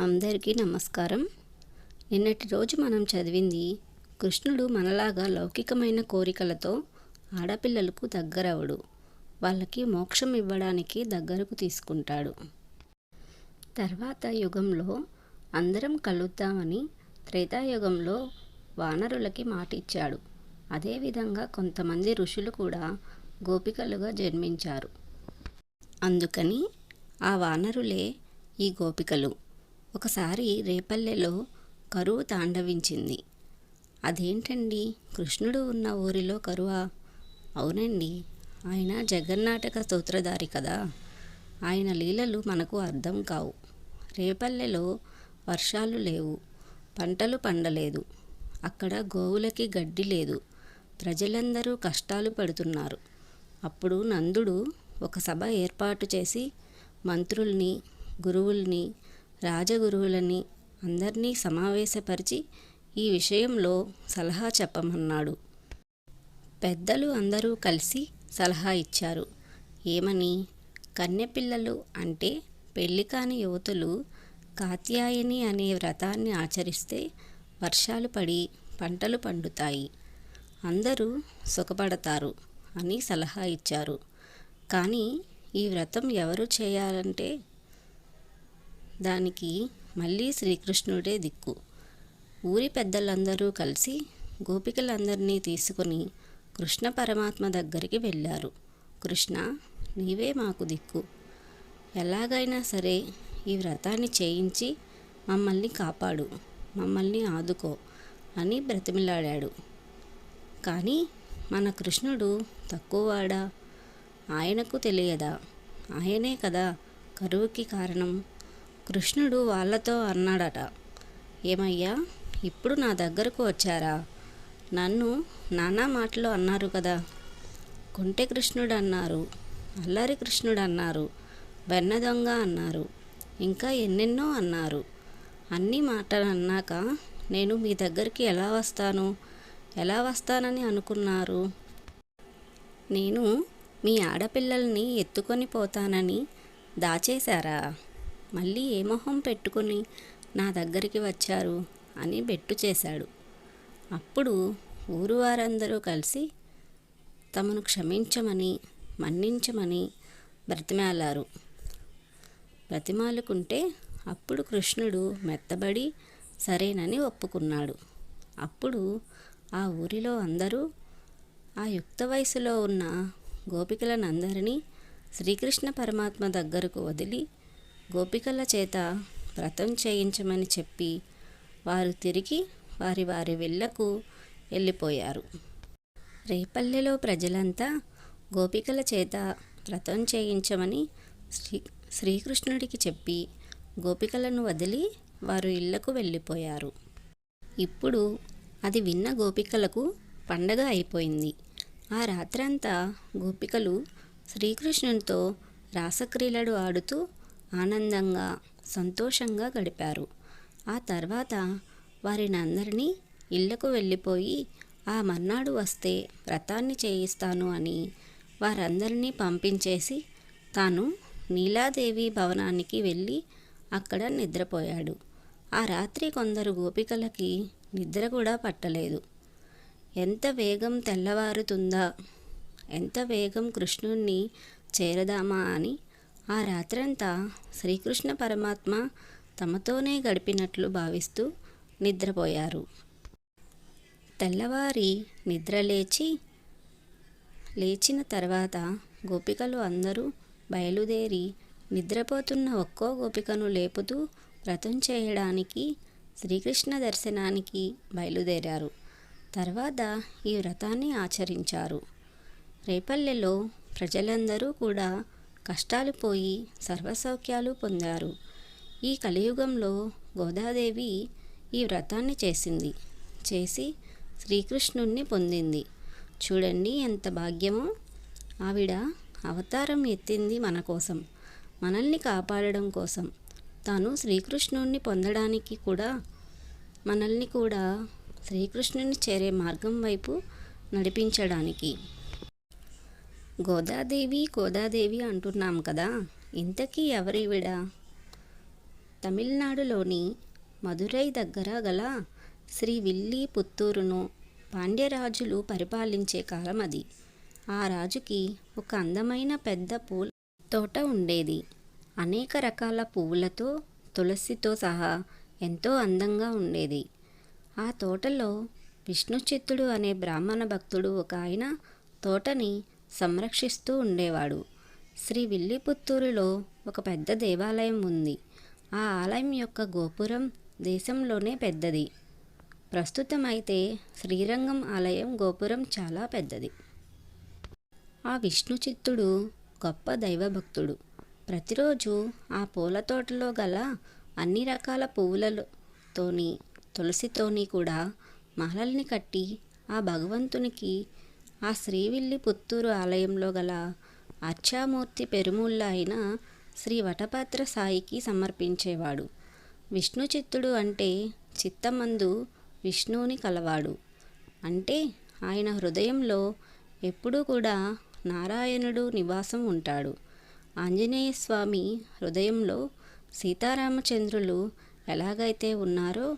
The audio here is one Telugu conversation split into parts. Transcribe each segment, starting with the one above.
అందరికీ నమస్కారం. నిన్నటి రోజు మనం చదివింది కృష్ణుడు మనలాగా లౌకికమైన కోరికలతో ఆడపిల్లలకు దగ్గరవడు, వాళ్ళకి మోక్షం ఇవ్వడానికి దగ్గరకు తీసుకుంటాడు. తర్వాత యుగంలో అందరం కలుద్దామని త్రేతాయుగంలో వానరులకి మాటిచ్చాడు. అదేవిధంగా కొంతమంది ఋషులు కూడా గోపికలుగా జన్మించారు. అందుకని ఆ వానరులే ఈ గోపికలు. ఒకసారి రేపల్లెలో కరువు తాండవించింది. అదేంటండి, కృష్ణుడు ఉన్న ఊరిలో కరువా? అవునండి, ఆయన జగన్నాటక సూత్రధారి కదా. ఆయన లీలలు మనకు అర్థం కావు. రేపల్లెలో వర్షాలు లేవు, పంటలు పండలేదు, అక్కడ గోవులకి గడ్డి లేదు, ప్రజలందరూ కష్టాలు పడుతున్నారు. అప్పుడు నందుడు ఒక సభ ఏర్పాటు చేసి మంత్రుల్ని, గురువుల్ని, రాజగురువులని అందరినీ సమావేశపరిచి ఈ విషయంలో సలహా చెప్పమన్నాడు. పెద్దలు అందరూ కలిసి సలహా ఇచ్చారు. ఏమని? కన్యపిల్లలు అంటే పెళ్లి కాని యువతులు కాత్యాయని అనే వ్రతాన్ని ఆచరిస్తే వర్షాలు పడి పంటలు పండుతాయి, అందరూ సుఖపడతారు అని సలహా ఇచ్చారు. కానీ ఈ వ్రతం ఎవరు చేయాలంటే దానికి మళ్ళీ శ్రీకృష్ణుడే దిక్కు. ఊరి పెద్దలందరూ కలిసి గోపికలందరినీ తీసుకుని కృష్ణ పరమాత్మ దగ్గరికి వెళ్ళారు. కృష్ణ, నీవే మాకు దిక్కు, ఎలాగైనా సరే ఈ వ్రతాన్ని చేయించి మమ్మల్ని కాపాడు, మమ్మల్ని ఆదుకో అని బ్రతిమిలాడాడు. కానీ మన కృష్ణుడు తక్కువవాడా? ఆయనకు తెలియదా? ఆయనే కదా కరువుకి కారణం. కృష్ణుడు వాళ్ళతో అన్నాడట, ఏమయ్యా, ఇప్పుడు నా దగ్గరకు వచ్చారా? నన్ను నానా మాటలు అన్నారు కదా. కొంటె కృష్ణుడు అన్నారు, అల్లరి కృష్ణుడు అన్నారు, వెన్న దొంగ అన్నారు, ఇంకా ఎన్నెన్నో అన్నారు. అన్ని మాటలు అన్నాక నేను మీ దగ్గరికి ఎలా వస్తానని అనుకున్నారు? నేను మీ ఆడపిల్లల్ని ఎత్తుకొని పోతానని దాచేశారా? మళ్ళీ ఏ మొహం పెట్టుకుని నా దగ్గరికి వచ్చారు అని బెట్టు చేశాడు. అప్పుడు ఊరు వారందరూ కలిసి తమను క్షమించమని, మన్నించమని బ్రతిమాలారు. బ్రతిమాలుకుంటే అప్పుడు కృష్ణుడు మెత్తబడి సరేనని ఒప్పుకున్నాడు. అప్పుడు ఆ ఊరిలో అందరూ ఆ యుక్త వయసులో ఉన్న గోపికలనందరినీ శ్రీకృష్ణ పరమాత్మ దగ్గరకు వదిలి గోపికల చేత వ్రతం చేయించమని చెప్పి వారు తిరిగి వారి విల్లకు వెళ్ళిపోయారు. రేపల్లెలో ప్రజలంతా గోపికల చేత వ్రతం చేయించమని శ్రీకృష్ణుడికి చెప్పి గోపికలను వదిలి వారు ఇళ్లకు వెళ్ళిపోయారు. ఇప్పుడు అది విన్న గోపికలకు పండగ అయిపోయింది. ఆ రాత్రంతా గోపికలు శ్రీకృష్ణునితో రాసక్రీడలు ఆడుతూ ఆనందంగా, సంతోషంగా గడిపారు. ఆ తర్వాత వారినందరినీ ఇళ్లకు వెళ్ళిపోయి ఆ మర్నాడు వస్తే వ్రతాన్ని చేయిస్తాను అని వారందరినీ పంపించేసి తాను నీలాదేవి భవనానికి వెళ్ళి అక్కడ నిద్రపోయాడు. ఆ రాత్రి కొందరు గోపికలకి నిద్ర కూడా పట్టలేదు. ఎంత వేగం తెల్లవారుతుందా, ఎంత వేగం కృష్ణుణ్ణి చేరదామా అని ఆ రాత్రంతా శ్రీకృష్ణ పరమాత్మ తమతోనే గడిపినట్లు భావిస్తూ నిద్రపోయారు. తెల్లవారి లేచిన తర్వాత గోపికలు అందరూ బయలుదేరి నిద్రపోతున్న ఒక్కో గోపికను లేపుతూ వ్రతం చేయడానికి శ్రీకృష్ణ దర్శనానికి బయలుదేరారు. తర్వాత ఈ వ్రతాన్ని ఆచరించారు. రేపల్లెలో ప్రజలందరూ కూడా కష్టాలు పోయి సర్వసౌఖ్యాలు పొందారు. ఈ కలియుగంలో గోదాదేవి ఈ వ్రతాన్ని చేసి శ్రీకృష్ణుణ్ణి పొందింది. చూడండి ఎంత భాగ్యమో! ఆవిడ అవతారం ఎత్తింది మన కోసం, మనల్ని కాపాడడం కోసం. తాను శ్రీకృష్ణుణ్ణి పొందడానికి కూడా మనల్ని కూడా శ్రీకృష్ణుని చేరే మార్గం వైపు నడిపించడానికి. గోదాదేవి అంటున్నాం కదా, ఇంతకీ ఎవరివిడ? తమిళనాడులోని మదురై దగ్గర గల శ్రీ విల్లీ పుత్తూరును పాండ్యరాజులు పరిపాలించే కాలం అది. ఆ రాజుకి ఒక అందమైన పెద్ద పూల తోట ఉండేది. అనేక రకాల పువ్వులతో, తులసితో సహా ఎంతో అందంగా ఉండేది. ఆ తోటలో విష్ణుచిత్తుడు అనే బ్రాహ్మణ భక్తుడు ఒక ఆయన తోటని సంరక్షిస్తూ ఉండేవాడు. శ్రీ విల్లిపుత్తూరులో ఒక పెద్ద దేవాలయం ఉంది. ఆ ఆలయం యొక్క గోపురం దేశంలోనే పెద్దది. ప్రస్తుతం అయితే శ్రీరంగం ఆలయం గోపురం చాలా పెద్దది. ఆ విష్ణుచిత్తుడు గొప్ప దైవభక్తుడు. ప్రతిరోజు ఆ పూల తోటలో గల అన్ని రకాల పువ్వులతోని, తులసితోని కూడా మాలల్ని కట్టి ఆ భగవంతునికి ఆ శ్రీవిల్లిపుత్తూరు ఆలయంలో గల అర్చామూర్తి పెరుముళ్ళ అయిన శ్రీ వటభద్ర సాయికి సమర్పించేవాడు. విష్ణుచిత్తుడు అంటే చిత్తమందు విష్ణువుని కలవాడు. అంటే ఆయన హృదయంలో ఎప్పుడూ కూడా నారాయణుడు నివాసం ఉంటాడు. ఆంజనేయస్వామి హృదయంలో సీతారామచంద్రులు ఎలాగైతే ఉన్నారో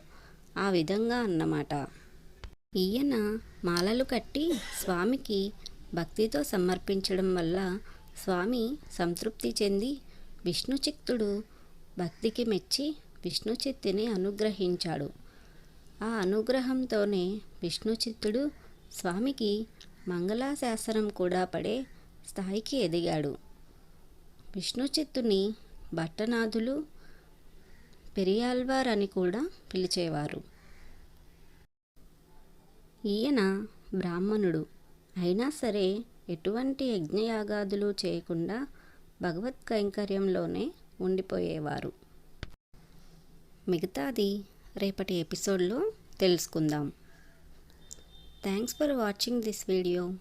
ఆ విధంగా అన్నమాట. ఈయన మాలలు కట్టి స్వామికి భక్తితో సమర్పించడం వల్ల స్వామి సంతృప్తి చెంది విష్ణుచిత్తుడు భక్తికి మెచ్చి విష్ణుచిత్తుని అనుగ్రహించాడు. ఆ అనుగ్రహంతోనే విష్ణుచిత్తుడు స్వామికి మంగళాశాసనం కూడా పడే స్థాయికి ఎదిగాడు. విష్ణుచిత్తుని భట్టనాథులు, పెరియాళ్వార్ అని కూడా పిలిచేవారు. ఈయన బ్రాహ్మణుడు అయినా సరే ఎటువంటి యజ్ఞయాగాదులు చేయకుండా భగవత్ కైంకర్యంలోనే ఉండిపోయేవారు. మిగతాది రేపటి ఎపిసోడ్లో తెలుసుకుందాం. Thanks for watching this video.